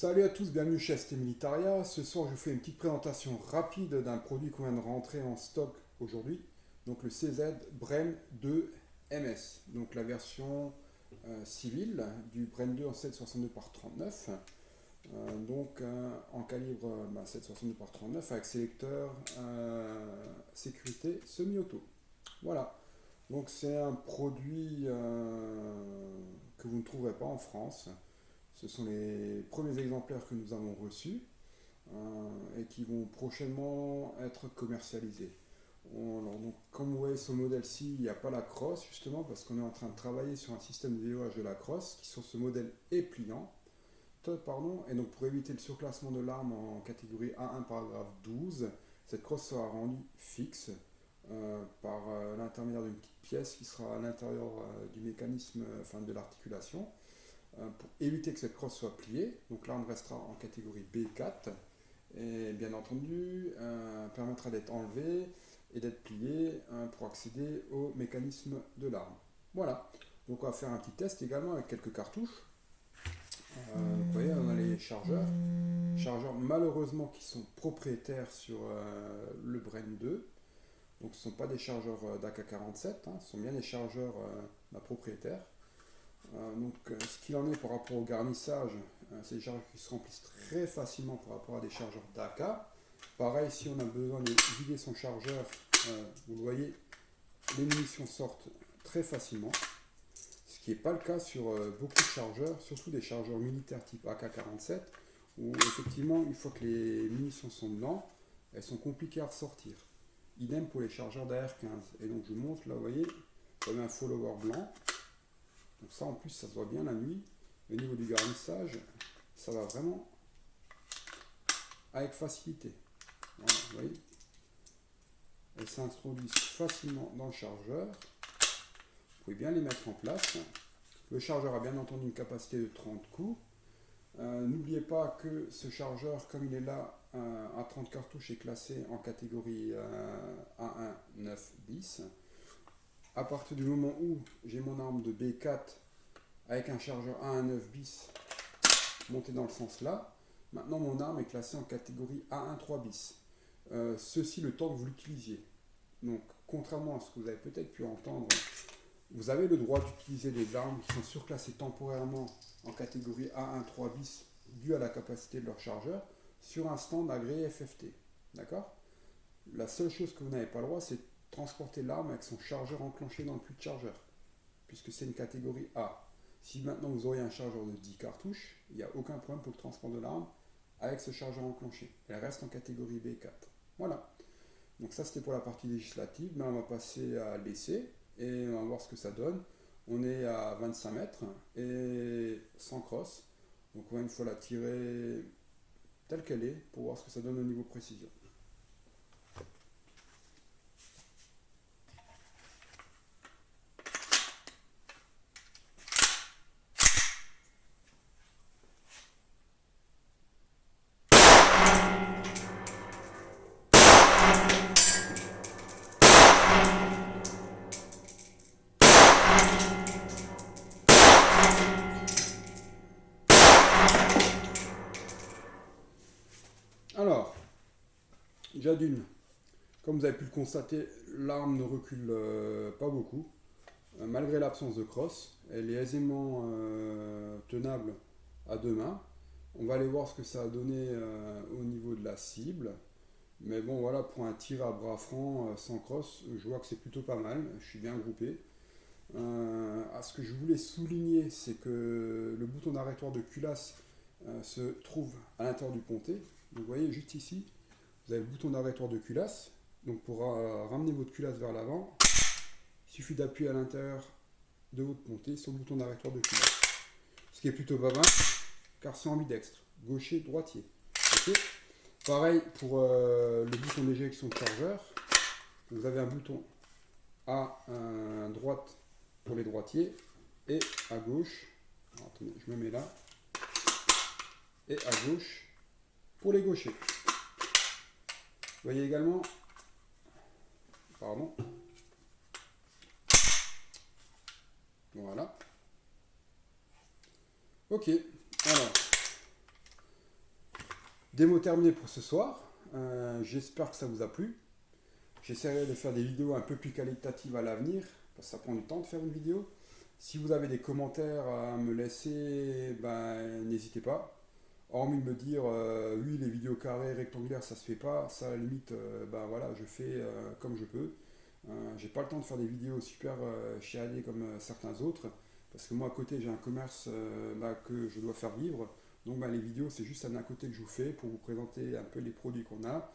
Salut à tous, bienvenue chez ST Militaria. Ce soir, je vous fais une petite présentation rapide d'un produit qu'on vient de rentrer en stock aujourd'hui. Donc le CZ Bren 2 MS, donc la version civile du Bren 2 en 7,62 par 39. En calibre 7,62 par 39 avec sélecteur sécurité semi-auto. Voilà. Donc c'est un produit que vous ne trouverez pas en France. Ce sont les premiers exemplaires que nous avons reçus et qui vont prochainement être commercialisés. Comme vous voyez sur le modèle-ci, il n'y a pas la crosse justement parce qu'on est en train de travailler sur un système de verrouillage de la crosse qui sur ce modèle est pliant. Et donc pour éviter le surclassement de l'arme en catégorie A1 paragraphe 12, cette crosse sera rendue fixe par l'intermédiaire d'une petite pièce qui sera à l'intérieur du mécanisme, de l'articulation. Pour éviter que cette crosse soit pliée, donc l'arme restera en catégorie B4 et bien entendu permettra d'être enlevée et d'être pliée pour accéder au mécanisme de l'arme. Voilà, donc on va faire un petit test également avec quelques cartouches. Vous voyez, on a les chargeurs malheureusement qui sont propriétaires sur le Bren 2. Donc ce ne sont pas des chargeurs d'AK-47, ce sont bien des chargeurs propriétaires. Ce qu'il en est par rapport au garnissage, c'est des chargeurs qui se remplissent très facilement par rapport à des chargeurs d'AK. Pareil, si on a besoin de vider son chargeur, vous le voyez, les munitions sortent très facilement. Ce qui n'est pas le cas sur beaucoup de chargeurs, surtout des chargeurs militaires type AK-47, où effectivement, une fois que les munitions sont dedans, elles sont compliquées à ressortir. Idem pour les chargeurs d'AR-15. Et donc je vous montre, là vous voyez, comme un follower blanc. Donc ça en plus ça se voit bien la nuit. Au niveau du garnissage, ça va vraiment avec facilité. Voilà, vous voyez. Elles s'introduisent facilement dans le chargeur. Vous pouvez bien les mettre en place. Le chargeur a bien entendu une capacité de 30 coups. N'oubliez pas que ce chargeur, comme il est là à 30 cartouches, est classé en catégorie A1 9 10. À partir du moment où j'ai mon arme de B4 avec un chargeur A1 9 bis monté dans le sens là, maintenant mon arme est classée en catégorie A1 3 bis. Ceci le temps que vous l'utilisiez. Donc contrairement à ce que vous avez peut-être pu entendre, vous avez le droit d'utiliser des armes qui sont surclassées temporairement en catégorie A1 3 bis dû à la capacité de leur chargeur sur un stand agréé FFT. D'accord ? La seule chose que vous n'avez pas le droit, c'est de transporter l'arme avec son chargeur enclenché dans le puits de chargeur, puisque c'est une catégorie A. Si maintenant vous auriez un chargeur de 10 cartouches, il n'y a aucun problème pour le transport de l'arme avec ce chargeur enclenché. Elle reste en catégorie B4. Voilà. Donc ça c'était pour la partie législative. Maintenant on va passer à l'essai et on va voir ce que ça donne. On est à 25 mètres et sans crosse. Donc on va une fois la tirer telle qu'elle est pour voir ce que ça donne au niveau précision. Alors, déjà d'une, comme vous avez pu le constater, l'arme ne recule pas beaucoup, malgré l'absence de crosse. Elle est aisément tenable à deux mains. On va aller voir ce que ça a donné au niveau de la cible. Mais bon, voilà, pour un tir à bras franc sans crosse, je vois que c'est plutôt pas mal. Je suis bien groupé. Ce que je voulais souligner, c'est que le bouton d'arrêtoire de culasse se trouve à l'intérieur du pontet. Vous voyez juste ici, vous avez le bouton d'arrêtoire de culasse. Donc pour ramener votre culasse vers l'avant, il suffit d'appuyer à l'intérieur de votre pontet sur le bouton d'arrêtoire de culasse. Ce qui est plutôt pas mal, car c'est ambidextre, gaucher, droitier. Okay. Pareil pour le bouton d'éjection de chargeur. Vous avez un bouton à droite pour les droitiers et à gauche. Alors, attendez, je me mets là. Et à gauche pour les gauchers. Vous voyez également, pardon, voilà. Ok, alors, Démo terminée pour ce soir. J'espère que ça vous a plu. J'essaierai de faire des vidéos un peu plus qualitatives à l'avenir, parce que ça prend du temps de faire une vidéo. Si vous avez des commentaires à me laisser, ben, n'hésitez pas. Hormis de me dire, oui, les vidéos carrées, rectangulaires, ça se fait pas. Ça, à la limite, ben voilà, je fais comme je peux. J'ai pas le temps de faire des vidéos super chiadées comme certains autres, parce que moi à côté j'ai un commerce bah, que je dois faire vivre. Donc bah, les vidéos c'est juste un à côté que je vous fais pour vous présenter un peu les produits qu'on a.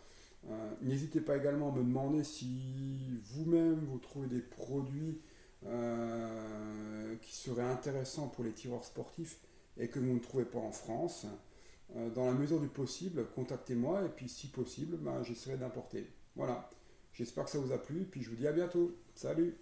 N'hésitez pas également à me demander si vous-même vous trouvez des produits qui seraient intéressants pour les tireurs sportifs et que vous ne trouvez pas en France. Dans la mesure du possible, contactez-moi et puis si possible, ben, j'essaierai d'importer. Voilà. J'espère que ça vous a plu, puis je vous dis à bientôt. Salut!